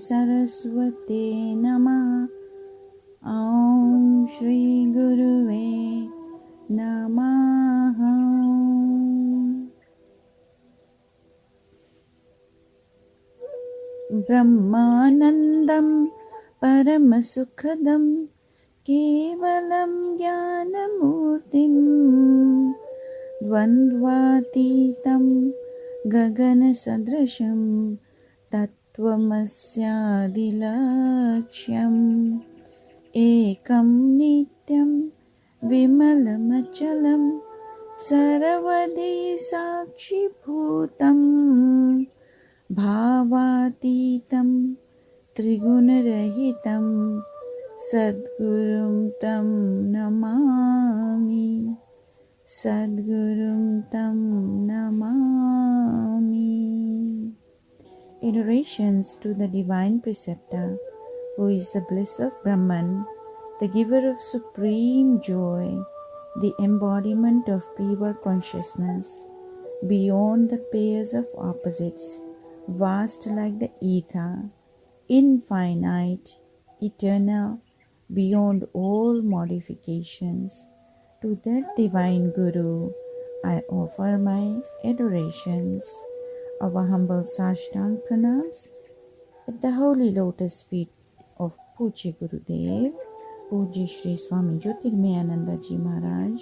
सरस्वते नमः। ॐ श्री गुरुवे नमः। ब्रह्मानन्दं परमसुखदं केवलं ज्ञानमूर्तिं द्वन्द्वातीतं गगनसदृशं तत्त्वमस्यादिलक्ष्यम् एकं नित्यं विमलमचलं सर्वदि साक्षिभूतं भावातीतं त्रिगुणरहितं सद्गुरुं तं नमामि। सद्गुरुं तं Namami. Adorations to the Divine Preceptor, who is the bliss of Brahman, the giver of supreme joy, the embodiment of pure consciousness, beyond the pairs of opposites, vast like the ether, infinite, eternal, beyond all modifications. To that divine Guru, I offer my adorations. Our humble Sashtang pranams at the holy lotus feet of Pujya Gurudev, Pujya Shri Swami Jyotirmayananda Ji Maharaj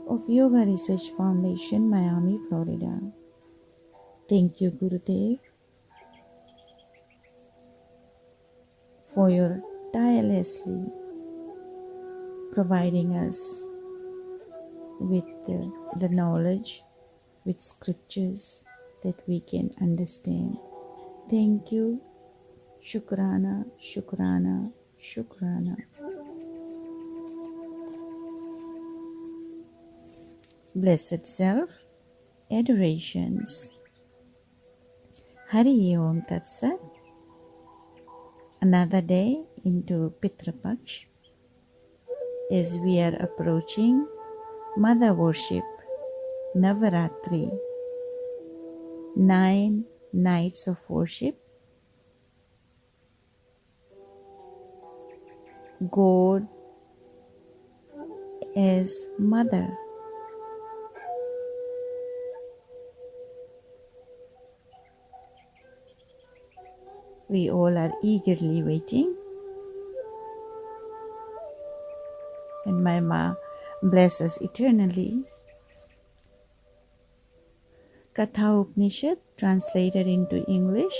of Yoga Research Foundation, Miami, Florida. Thank you, Gurudev, for your tirelessly providing us with the knowledge, with scriptures that we can understand. Thank you. Shukrana, Shukrana, Shukrana. Blessed Self, adorations. Hari Om Tat Sat. Another day into Pitra Paksh as we are approaching Mother Worship, Navaratri, 9 nights of worship. God as Mother. We all are eagerly waiting. And my Ma bless us eternally. Katha Upanishad translated into English,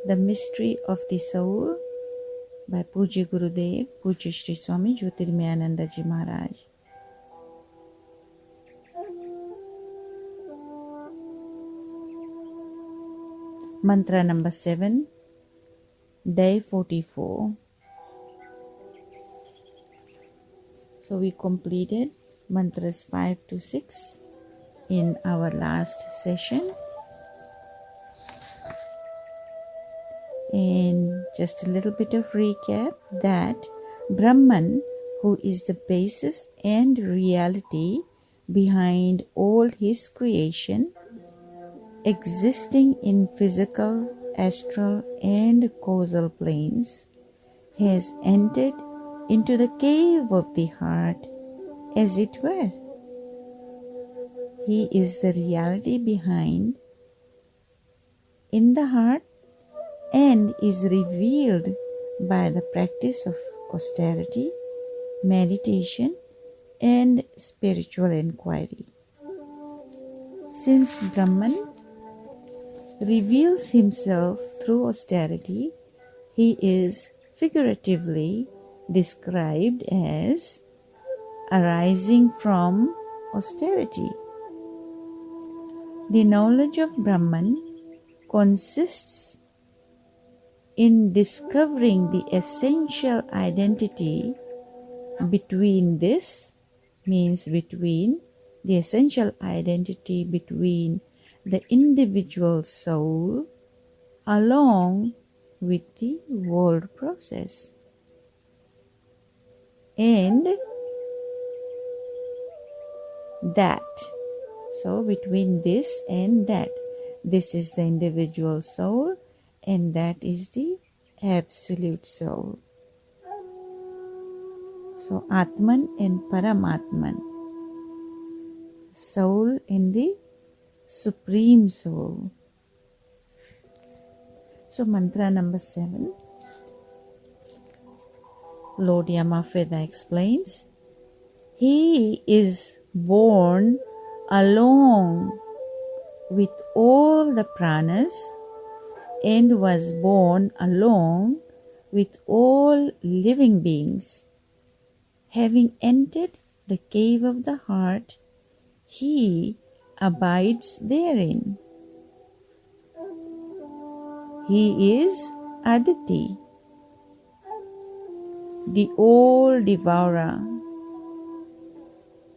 The Mystery of the Soul by Pujya Gurudev, Pujya Shri Swami Jyotirmayananda Ji Maharaj. Mantra number 7, day 44. So we completed mantras 5 to 6 in our last session. And just a little bit of recap that Brahman, who is the basis and reality behind all his creation, existing in physical, astral, and causal planes, has entered into the cave of the heart, as it were. He is the reality behind in the heart and is revealed by the practice of austerity, meditation, and spiritual inquiry. Since Brahman reveals himself through austerity, he is figuratively described as arising from austerity. The knowledge of Brahman consists in discovering the essential identity between this, means between the essential identity between the individual soul along with the world process. And that, so between this and that, this is the individual soul and that is the Absolute Soul. So Atman and Paramatman, Soul and the Supreme Soul. So mantra number 7, Lord Yama further explains, he is born along with all the pranas and was born along with all living beings. Having entered the cave of the heart, he abides therein. He is Aditi, the all-devourer,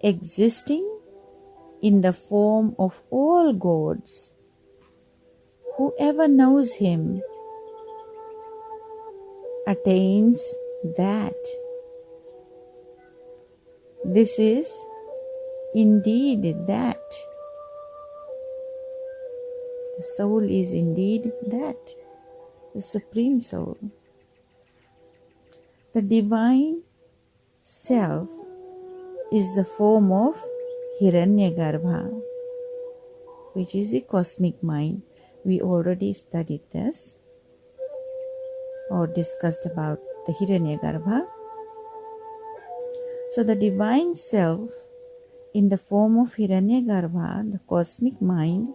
existing in the form of all gods. Whoever knows him attains that. This is indeed that. The soul is indeed that, the Supreme Soul. The Divine Self is the form of Hiranyagarbha, which is the cosmic mind. We already studied this or discussed about the Hiranyagarbha. So the Divine Self in the form of Hiranyagarbha, the cosmic mind,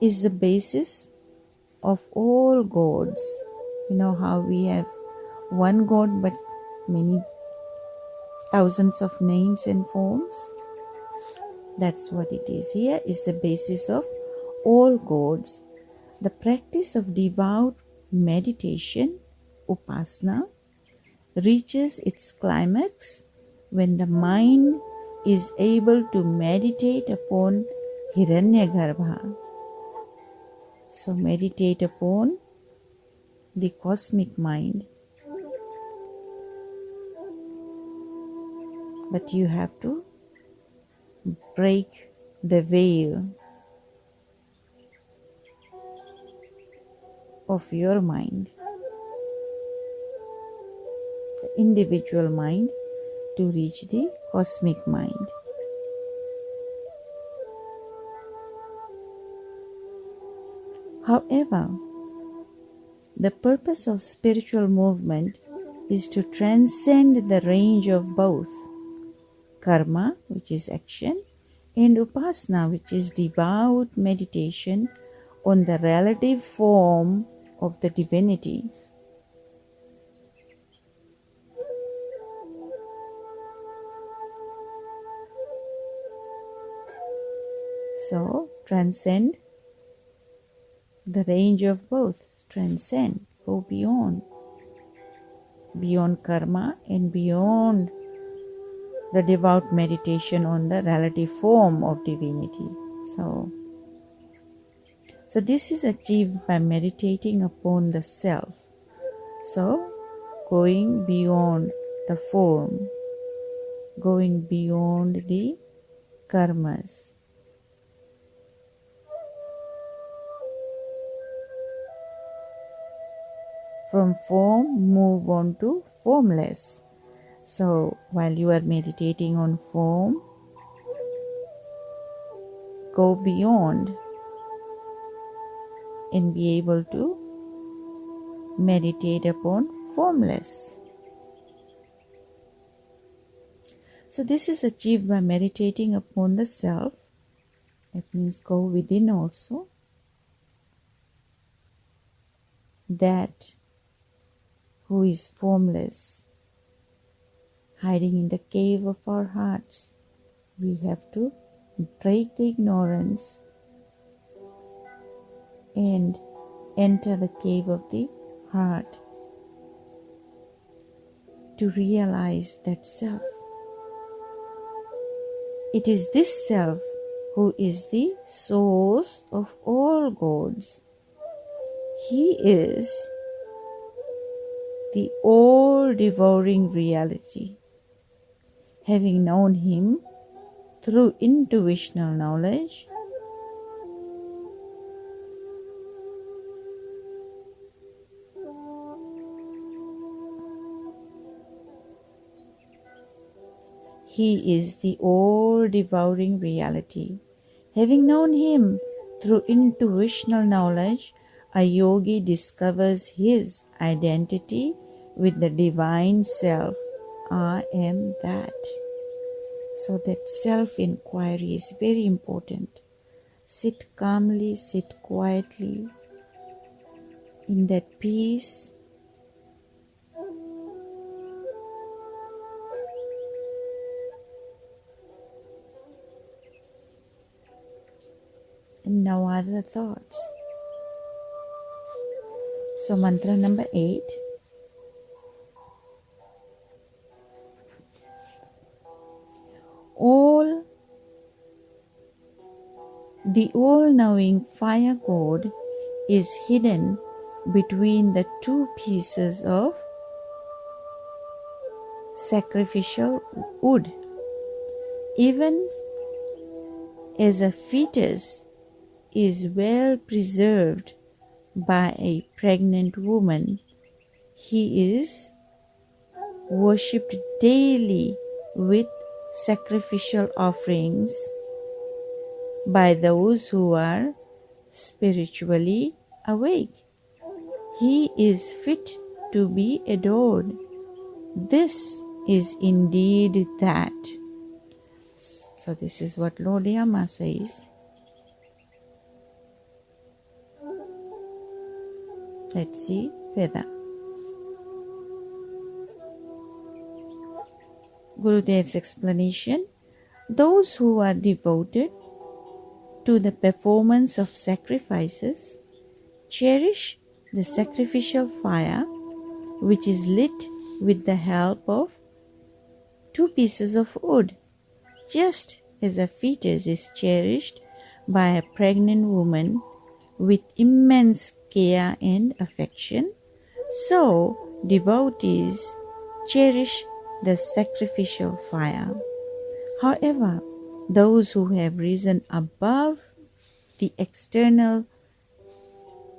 is the basis of all gods. You know how we have one God but many thousands of names and forms? That's what it is. Here is the basis of all gods. The practice of devout meditation, upasana, reaches its climax when the mind is able to meditate upon Hiranyagarbha. So meditate upon the cosmic mind. But you have to break the veil of your mind, the individual mind, to reach the cosmic mind. However, the purpose of spiritual movement is to transcend the range of both karma, which is action, and upasana, which is devout meditation on the relative form of the divinity. So, transcend the range of both. Transcend, go beyond karma and beyond the devout meditation on the relative form of divinity. So this is achieved by meditating upon the self. So, going beyond the form, going beyond the karmas. From form, move on to formless. So, while you are meditating on form, go beyond and be able to meditate upon formless. So, this is achieved by meditating upon the self. That means go within also. That who is formless, hiding in the cave of our hearts. We have to break the ignorance and enter the cave of the heart to realize that self. It is this self who is the source of all gods. He is the all-devouring reality. Having known him through intuitional knowledge, He is the all-devouring reality. Having known him through intuitional knowledge, a yogi discovers his identity with the divine self. I am that. So that self-inquiry is very important. Sit calmly, sit quietly in that peace. And no other thoughts. So mantra number 8. The all-knowing fire god is hidden between the two pieces of sacrificial wood. Even as a fetus is well preserved by a pregnant woman, he is worshipped daily with sacrificial offerings by those who are spiritually awake. He is fit to be adored. This is indeed that. So this is what Lord Yama says. Let's see further. Gurudev's explanation. Those who are devoted to the performance of sacrifices cherish the sacrificial fire, which is lit with the help of two pieces of wood. Just as a fetus is cherished by a pregnant woman with immense care and affection, so devotees cherish the sacrificial fire. However, those who have risen above the external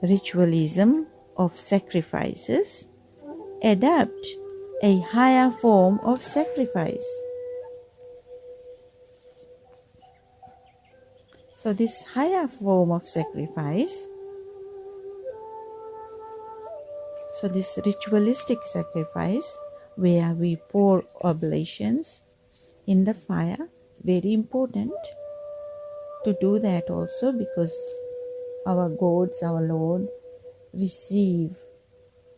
ritualism of sacrifices adopt a higher form of sacrifice. So this higher form of sacrifice, so this ritualistic sacrifice where we pour oblations in the fire, very important to do that also, because our gods, our Lord, receive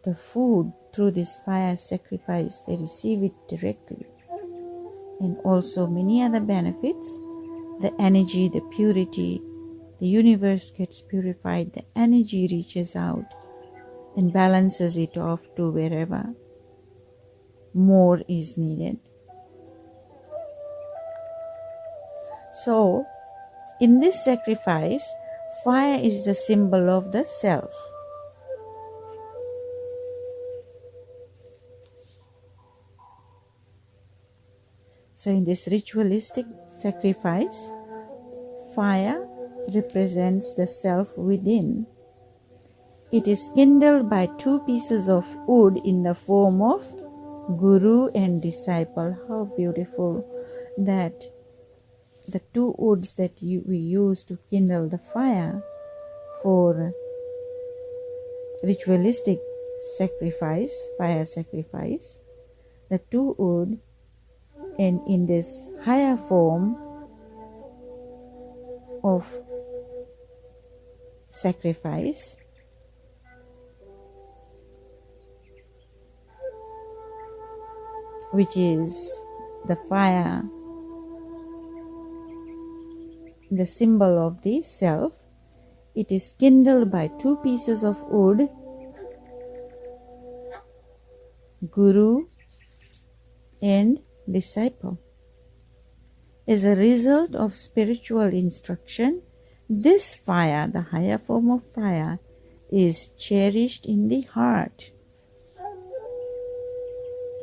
the food through this fire sacrifice. They receive it directly. And also many other benefits. The energy, the purity, the universe gets purified, the energy reaches out and balances it off to wherever more is needed. So, in this sacrifice, fire is the symbol of the self. So in this ritualistic sacrifice, fire represents the self within. It is kindled by two pieces of wood in the form of guru and disciple. How beautiful that the two woods that we use to kindle the fire for ritualistic sacrifice, fire sacrifice, the two wood, and in this higher form of sacrifice, which is the fire, the symbol of the self, it is kindled by two pieces of wood, guru and disciple. As a result of spiritual instruction, this fire, the higher form of fire, is cherished in the heart.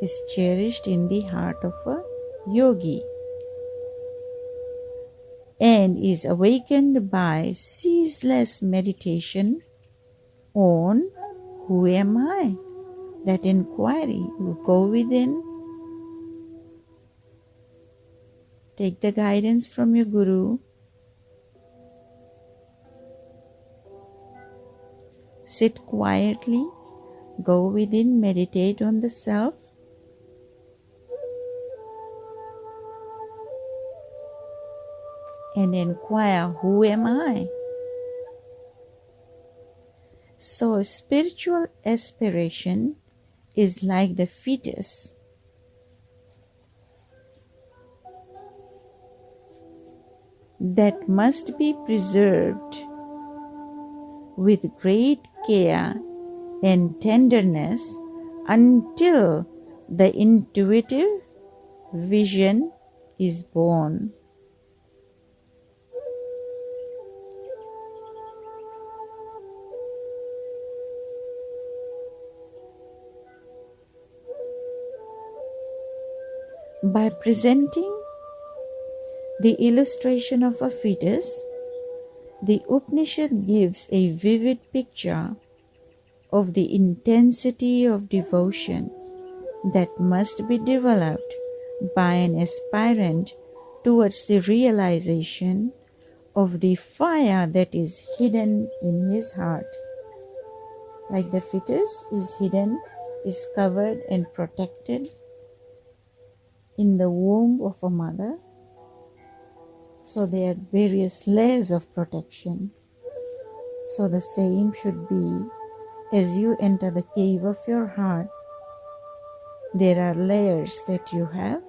Is cherished in the heart of a yogi and is awakened by ceaseless meditation on who am I? That inquiry. You go within Take the guidance from your Guru. Sit quietly, go within, meditate on the self, and inquire, who am I? So spiritual aspiration is like the fetus that must be preserved with great care and tenderness until the intuitive vision is born. By presenting the illustration of a fetus, the Upanishad gives a vivid picture of the intensity of devotion that must be developed by an aspirant towards the realization of the fire that is hidden in his heart. Like the fetus is hidden, is covered and protected in the womb of a mother. So there are various layers of protection. So the same should be as you enter the cave of your heart, there are layers that you have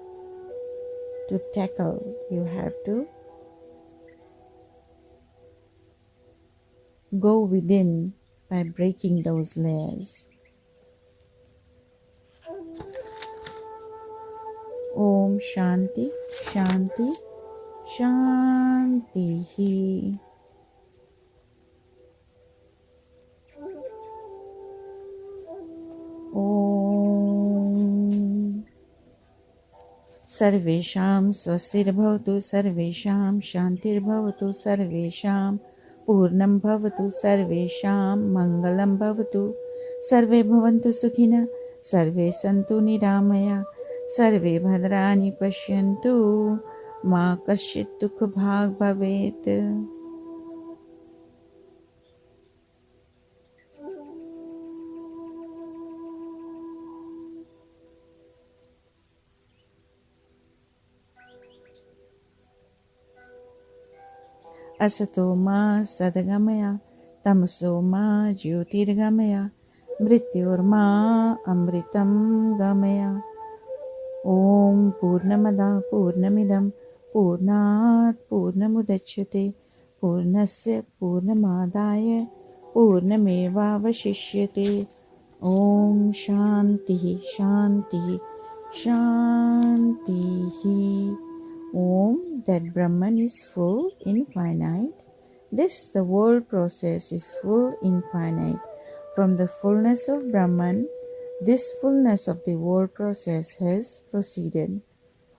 to tackle. You have to go within by breaking those layers. Om Shanti, Shanti, Shanti. Om Sarvesham Swastirбhavatu Sarvesham Shantirbhavatu Sarvesham Purnam Bhavatu Sarvesham Mangalam Bhavatu Sarve Bhavantu Sukhina Sarve Santu Niramaya Sarve Bhadrani Pashyantu Ma Kaschit Dukha Bhag Bhavet. Asatoma Sadagamaya Tamasoma Jyotirgamaya Mrityorma Amritam Gamaya. Om Purnamada Purnamidam Purnat Purnamudachyate Purnasya Purnamadaya Purnameva Vashishyate. Om Shanti Shanti Shanti. Om, that Brahman is full, infinite. This, the world process, is full, infinite. From the fullness of Brahman, this fullness of the world process has proceeded.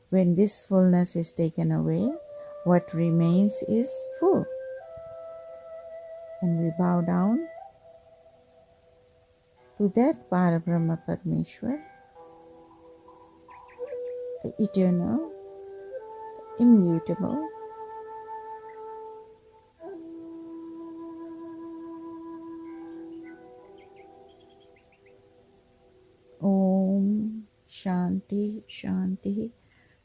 When this fullness is taken away, what remains is full. And we bow down to that Parabrahma Parmeshwar, the eternal, immutable, Om Shanti Shanti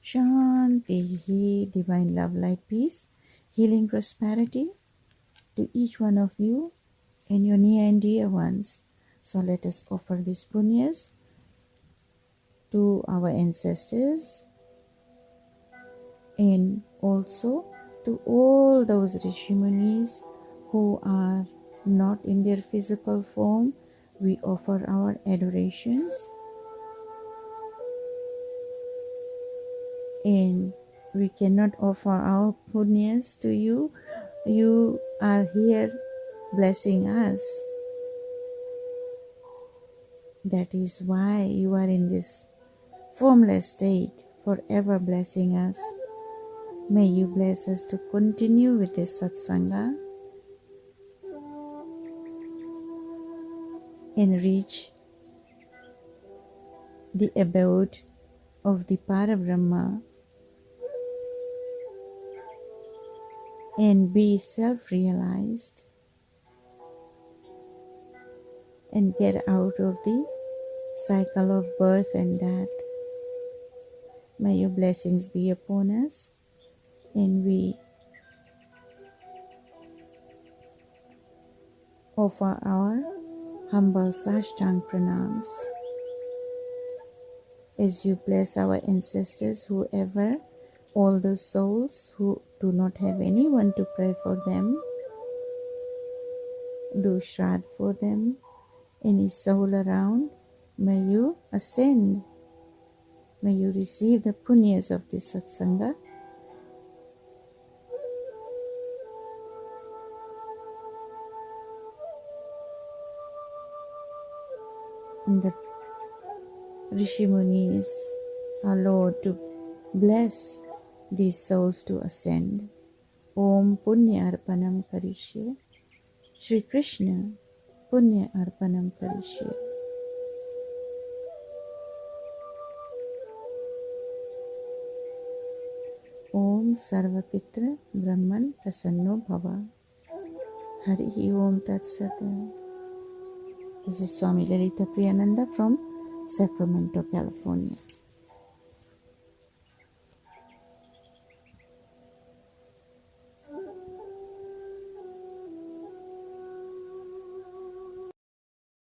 Shanti. Divine love, light, peace, healing, prosperity to each one of you and your near and dear ones. So let us offer these punyas to our ancestors and also to all those Rishi-Munis who are not in their physical form. We offer our adorations, and we cannot offer our punyas to you. You are here blessing us. That is why you are in this formless state, forever blessing us. May you bless us to continue with this satsanga and reach the abode of the Parabrahma and be self-realized and get out of the cycle of birth and death. May your blessings be upon us, and we offer our humble Sashtang pranams as you bless our ancestors, whoever, all those souls who do not have anyone to pray for them, do Shraddh for them. Any soul around, may you ascend, may you receive the punyas of this satsanga, and the Rishi Munis, our Lord, to bless these souls to ascend. Om Punya Arpanam Karishye. Shri Krishna Punya Arpanam Karishye. Om Sarvapitra Brahman Prasanno Bhava. Hari Om Tat Sat. This is Swami Lalita Priyananda from Sacramento, California.